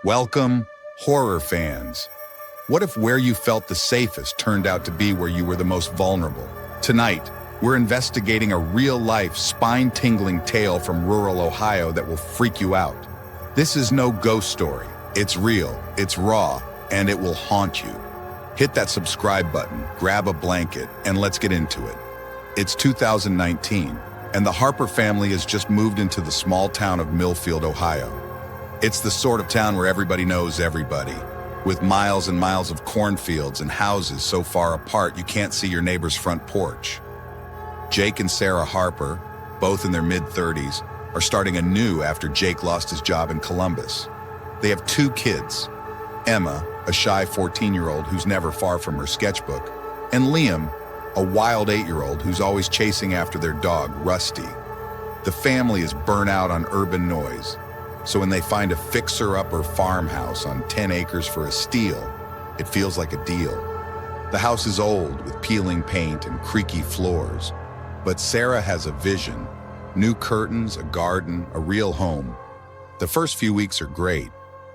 Welcome, horror fans. What if where you felt the safest turned out to be where you were the most vulnerable? Tonight, we're investigating a real-life, spine-tingling tale from rural Ohio that will freak you out. This is no ghost story. It's real, it's raw, and it will haunt you. Hit that subscribe button, grab a blanket, and let's get into it. It's 2019, and the Harper family has just moved into the small town of Millfield, Ohio. It's the sort of town where everybody knows everybody, with miles and miles of cornfields and houses so far apart you can't see your neighbor's front porch. Jake and Sarah Harper, both in their mid-30s, are starting anew after Jake lost his job in Columbus. They have 2 kids, Emma, a shy 14-year-old who's never far from her sketchbook, and Liam, a wild 8-year-old who's always chasing after their dog, Rusty. The family is burnt out on urban noise, so when they find a fixer-upper farmhouse on 10 acres for a steal, it feels like a deal. The house is old, with peeling paint and creaky floors, but Sarah has a vision. New curtains, a garden, a real home. The first few weeks are great.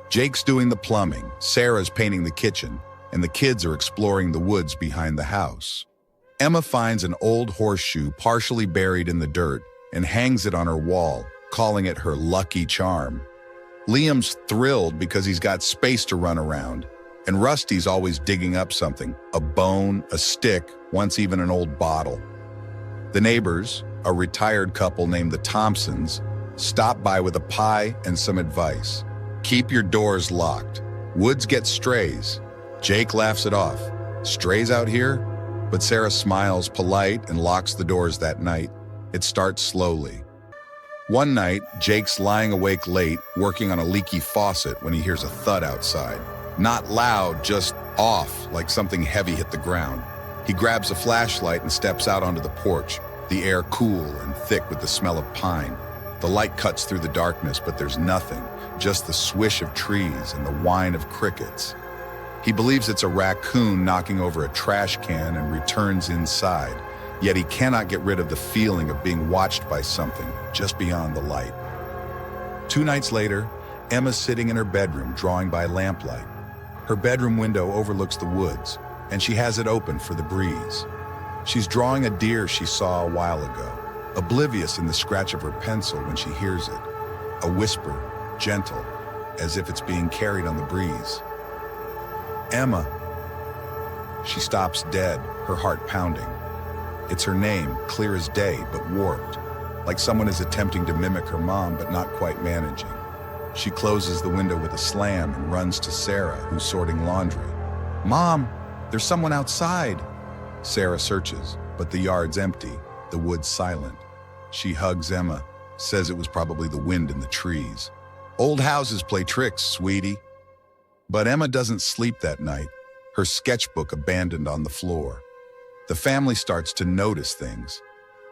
Jake's doing the plumbing, Sarah's painting the kitchen, and the kids are exploring the woods behind the house. Emma finds an old horseshoe partially buried in the dirt and hangs it on her wall, calling it her lucky charm. Liam's thrilled because he's got space to run around, and Rusty's always digging up something, a bone, a stick, once even an old bottle. The neighbors, a retired couple named the Thompsons, stop by with a pie and some advice. Keep your doors locked. Woods get strays. Jake laughs it off. Strays out here? But Sarah smiles, polite, and locks the doors that night. It starts slowly. One night, Jake's lying awake late, working on a leaky faucet when he hears a thud outside. Not loud, just off, like something heavy hit the ground. He grabs a flashlight and steps out onto the porch, the air cool and thick with the smell of pine. The light cuts through the darkness, but there's nothing, just the swish of trees and the whine of crickets. He believes it's a raccoon knocking over a trash can and returns inside. Yet he cannot get rid of the feeling of being watched by something just beyond the light. 2 nights later, Emma's sitting in her bedroom drawing by lamplight. Her bedroom window overlooks the woods, and she has it open for the breeze. She's drawing a deer she saw a while ago, oblivious in the scratch of her pencil when she hears it. A whisper, gentle, as if it's being carried on the breeze. Emma. She stops dead, her heart pounding. It's her name, clear as day, but warped, like someone is attempting to mimic her mom, but not quite managing. She closes the window with a slam and runs to Sarah, who's sorting laundry. "Mom, there's someone outside." Sarah searches, but the yard's empty, the woods silent. She hugs Emma, says it was probably the wind in the trees. "Old houses play tricks, sweetie." But Emma doesn't sleep that night, her sketchbook abandoned on the floor. The family starts to notice things.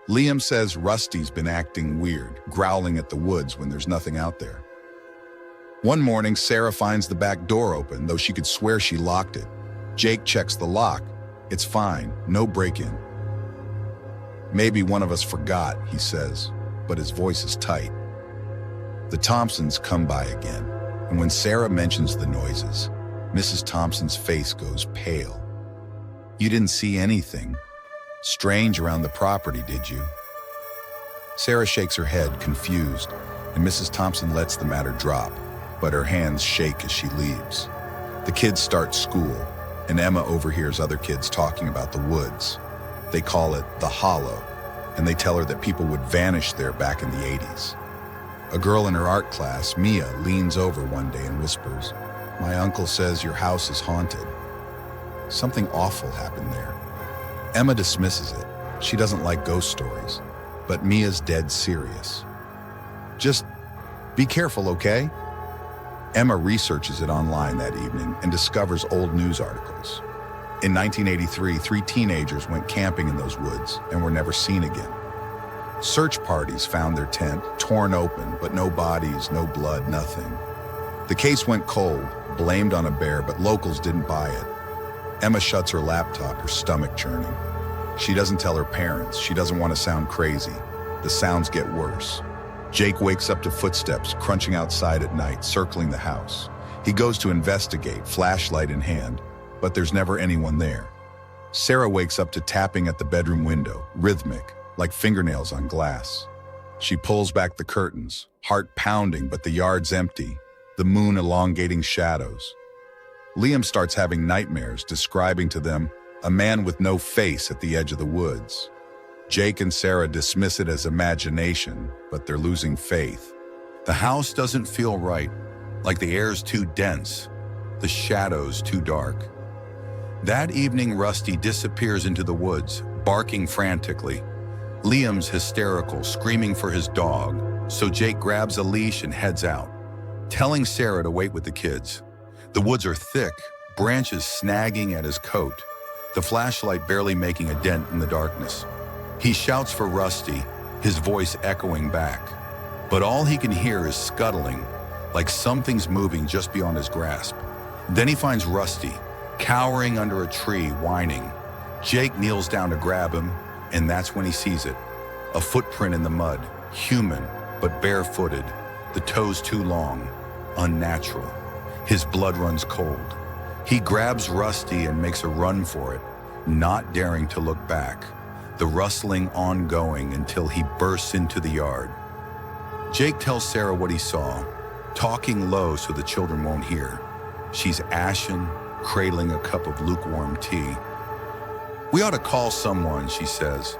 Liam says Rusty's been acting weird, growling at the woods when there's nothing out there. One morning, Sarah finds the back door open, though she could swear she locked it. Jake checks the lock. It's fine, no break-in. "Maybe one of us forgot," he says, but his voice is tight. The Thompsons come by again, and when Sarah mentions the noises, Mrs. Thompson's face goes pale. "You didn't see anything strange around the property, did you?" Sarah shakes her head, confused, and Mrs. Thompson lets the matter drop, but her hands shake as she leaves. The kids start school, and Emma overhears other kids talking about the woods. They call it the Hollow, and they tell her that people would vanish there back in the 80s. A girl in her art class, Mia, leans over one day and whispers, "My uncle says your house is haunted." Something awful happened there. Emma dismisses it. She doesn't like ghost stories, but Mia's dead serious. "Just be careful, okay?" Emma researches it online that evening and discovers old news articles. In 1983, 3 teenagers went camping in those woods and were never seen again. Search parties found their tent torn open, but no bodies, no blood, nothing. The case went cold, blamed on a bear, but locals didn't buy it. Emma shuts her laptop, her stomach churning. She doesn't tell her parents. She doesn't want to sound crazy. The sounds get worse. Jake wakes up to footsteps crunching outside at night, circling the house. He goes to investigate, flashlight in hand, but there's never anyone there. Sarah wakes up to tapping at the bedroom window, rhythmic, like fingernails on glass. She pulls back the curtains, heart pounding, but the yard's empty, the moon elongating shadows. Liam starts having nightmares, describing to them a man with no face at the edge of the woods. Jake and Sarah dismiss it as imagination, but they're losing faith. The house doesn't feel right, like the air's too dense, the shadows too dark. That evening, Rusty disappears into the woods, barking frantically. Liam's hysterical, screaming for his dog, so Jake grabs a leash and heads out, telling Sarah to wait with the kids. The woods are thick, branches snagging at his coat, the flashlight barely making a dent in the darkness. He shouts for Rusty, his voice echoing back, but all he can hear is scuttling, like something's moving just beyond his grasp. Then he finds Rusty, cowering under a tree, whining. Jake kneels down to grab him, and that's when he sees it. A footprint in the mud, human, but barefooted, the toes too long, unnatural. His blood runs cold. He grabs Rusty and makes a run for it, not daring to look back, the rustling ongoing until he bursts into the yard. Jake tells Sarah what he saw, talking low so the children won't hear. She's ashen, cradling a cup of lukewarm tea. "We ought to call someone," she says.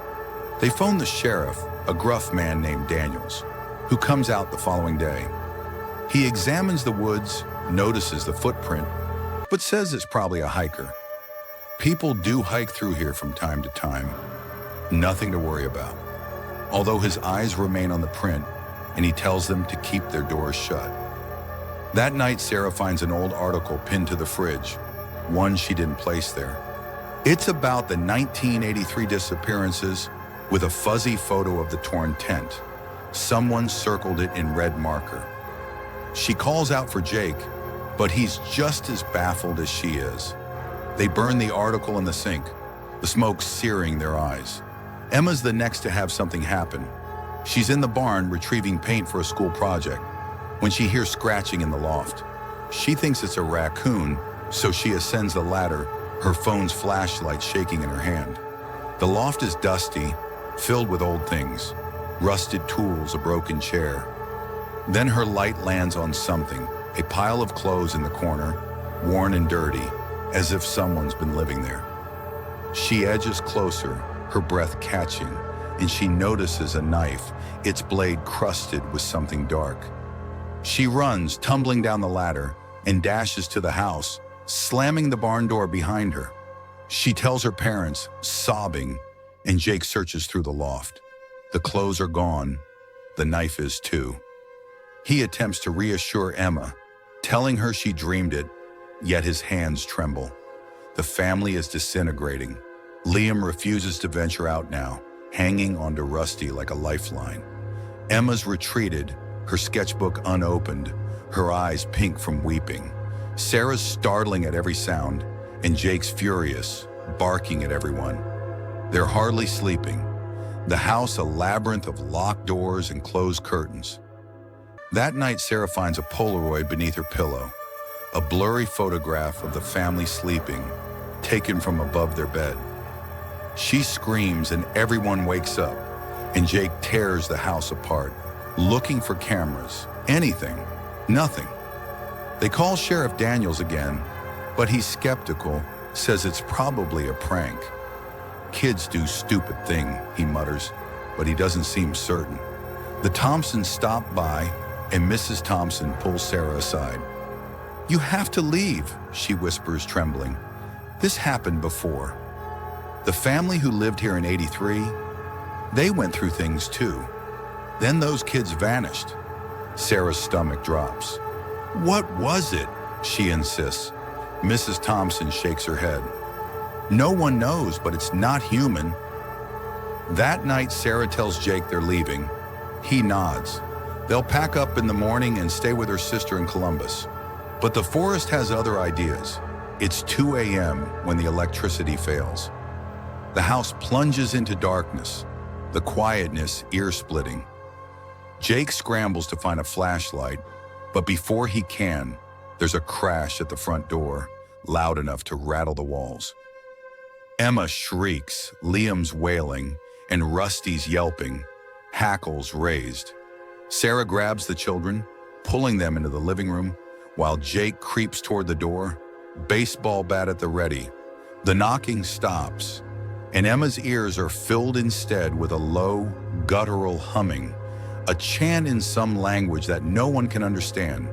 They phone the sheriff, a gruff man named Daniels, who comes out the following day. He examines the woods, notices the footprint, but says it's probably a hiker. People do hike through here from time to time. Nothing to worry about. Although his eyes remain on the print, and he tells them to keep their doors shut. That night, Sarah finds an old article pinned to the fridge, one she didn't place there. It's about the 1983 disappearances with a fuzzy photo of the torn tent. Someone circled it in red marker. She calls out for Jake, but he's just as baffled as she is. They burn the article in the sink, the smoke searing their eyes. Emma's the next to have something happen. She's in the barn retrieving paint for a school project when she hears scratching in the loft. She thinks it's a raccoon, so she ascends the ladder, her phone's flashlight shaking in her hand. The loft is dusty, filled with old things, rusted tools, a broken chair. Then her light lands on something, a pile of clothes in the corner, worn and dirty, as if someone's been living there. She edges closer, her breath catching, and she notices a knife, its blade crusted with something dark. She runs, tumbling down the ladder, and dashes to the house, slamming the barn door behind her. She tells her parents, sobbing, and Jake searches through the loft. The clothes are gone. The knife is too. He attempts to reassure Emma, telling her she dreamed it, yet his hands tremble. The family is disintegrating. Liam refuses to venture out now, hanging onto Rusty like a lifeline. Emma's retreated, her sketchbook unopened, her eyes pink from weeping. Sarah's startling at every sound, and Jake's furious, barking at everyone. They're hardly sleeping. The house a labyrinth of locked doors and closed curtains. That night, Sarah finds a Polaroid beneath her pillow, a blurry photograph of the family sleeping, taken from above their bed. She screams and everyone wakes up, and Jake tears the house apart, looking for cameras, anything, nothing. They call Sheriff Daniels again, but he's skeptical, says it's probably a prank. "Kids do stupid thing," he mutters, but he doesn't seem certain. The Thompsons stop by, and Mrs. Thompson pulls Sarah aside. "You have to leave," she whispers, trembling. "This happened before. The family who lived here in '83, they went through things too. Then those kids vanished." Sarah's stomach drops. "What was it?" she insists. Mrs. Thompson shakes her head. "No one knows, but it's not human." That night, Sarah tells Jake they're leaving. He nods. They'll pack up in the morning and stay with her sister in Columbus. But the forest has other ideas. It's 2 a.m. when the electricity fails. The house plunges into darkness, the quietness ear-splitting. Jake scrambles to find a flashlight, but before he can, There's a crash at the front door, loud enough to rattle the walls. Emma shrieks, Liam's wailing, and Rusty's yelping, hackles raised. Sarah grabs the children, pulling them into the living room, while Jake creeps toward the door, baseball bat at the ready. The knocking stops, and Emma's ears are filled instead with a low, guttural humming, a chant in some language that no one can understand.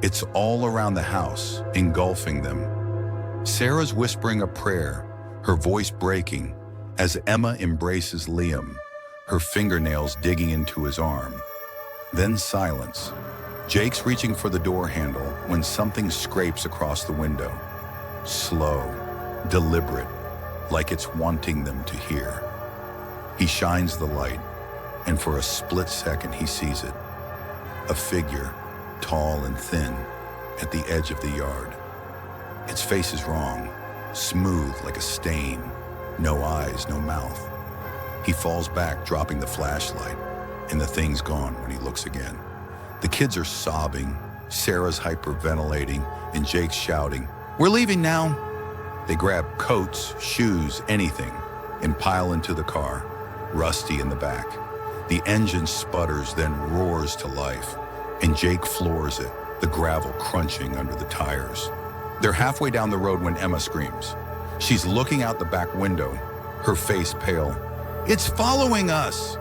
It's all around the house, engulfing them. Sarah's whispering a prayer, her voice breaking, as Emma embraces Liam, her fingernails digging into his arm. Then silence. Jake's reaching for the door handle when something scrapes across the window. Slow, deliberate, like it's wanting them to hear. He shines the light, and for a split second he sees it. A figure, tall and thin, at the edge of the yard. Its face is wrong, smooth like a stain, no eyes, no mouth. He falls back, dropping the flashlight, and the thing's gone when he looks again. The kids are sobbing, Sarah's hyperventilating, and Jake's shouting, "We're leaving now!" They grab coats, shoes, anything, and pile into the car, Rusty in the back. The engine sputters, then roars to life, and Jake floors it, the gravel crunching under the tires. They're halfway down the road when Emma screams. She's looking out the back window, her face pale. "It's following us!"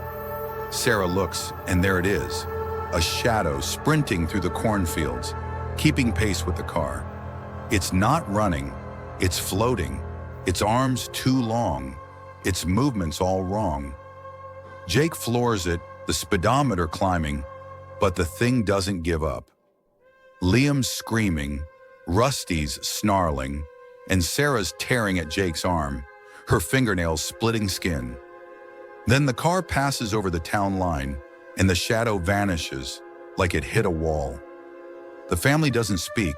Sarah looks, and there it is, a shadow sprinting through the cornfields, keeping pace with the car. It's not running, it's floating, its arms too long, its movements all wrong. Jake floors it, the speedometer climbing, but the thing doesn't give up. Liam's screaming, Rusty's snarling, and Sarah's tearing at Jake's arm, her fingernails splitting skin. Then the car passes over the town line, and the shadow vanishes like it hit a wall. The family doesn't speak,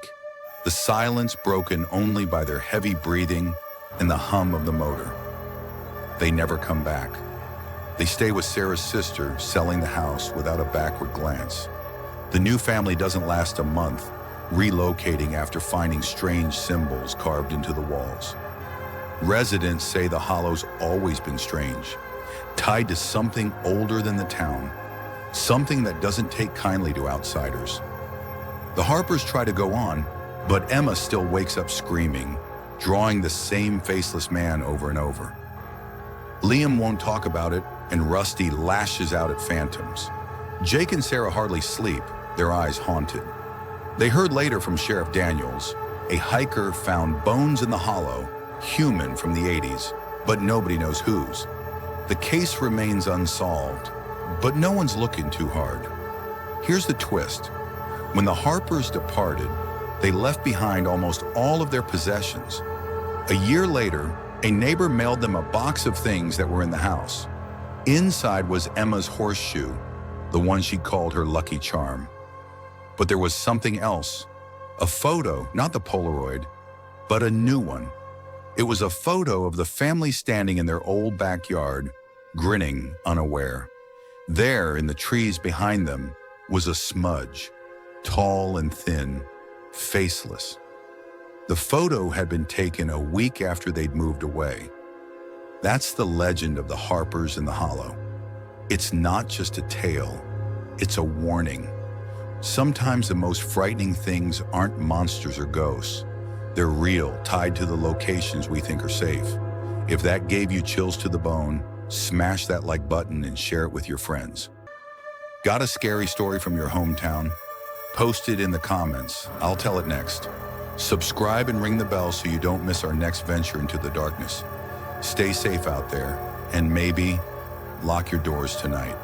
the silence broken only by their heavy breathing and the hum of the motor. They never come back. They stay with Sarah's sister, selling the house without a backward glance. The new family doesn't last a month, relocating after finding strange symbols carved into the walls. Residents say the hollow's always been strange, tied to something older than the town, something that doesn't take kindly to outsiders. The Harpers try to go on, but Emma still wakes up screaming, drawing the same faceless man over and over. Liam won't talk about it, and Rusty lashes out at phantoms. Jake and Sarah hardly sleep, their eyes haunted. They heard later from Sheriff Daniels, a hiker found bones in the hollow, human from the 80s, but nobody knows whose. The case remains unsolved, but no one's looking too hard. Here's the twist. When the Harpers departed, they left behind almost all of their possessions. A year later, a neighbor mailed them a box of things that were in the house. Inside was Emma's horseshoe, the one she called her lucky charm. But there was something else, a photo, not the Polaroid, but a new one. It was a photo of the family standing in their old backyard, grinning, unaware. There, in the trees behind them, was a smudge, tall and thin, faceless. The photo had been taken a week after they'd moved away. That's the legend of the Harpers in the Hollow. It's not just a tale, it's a warning. Sometimes the most frightening things aren't monsters or ghosts. They're real, tied to the locations we think are safe. If that gave you chills to the bone, smash that like button and share it with your friends. Got a scary story from your hometown? Post it in the comments. I'll tell it next. Subscribe and ring the bell so you don't miss our next venture into the darkness. Stay safe out there, and maybe lock your doors tonight.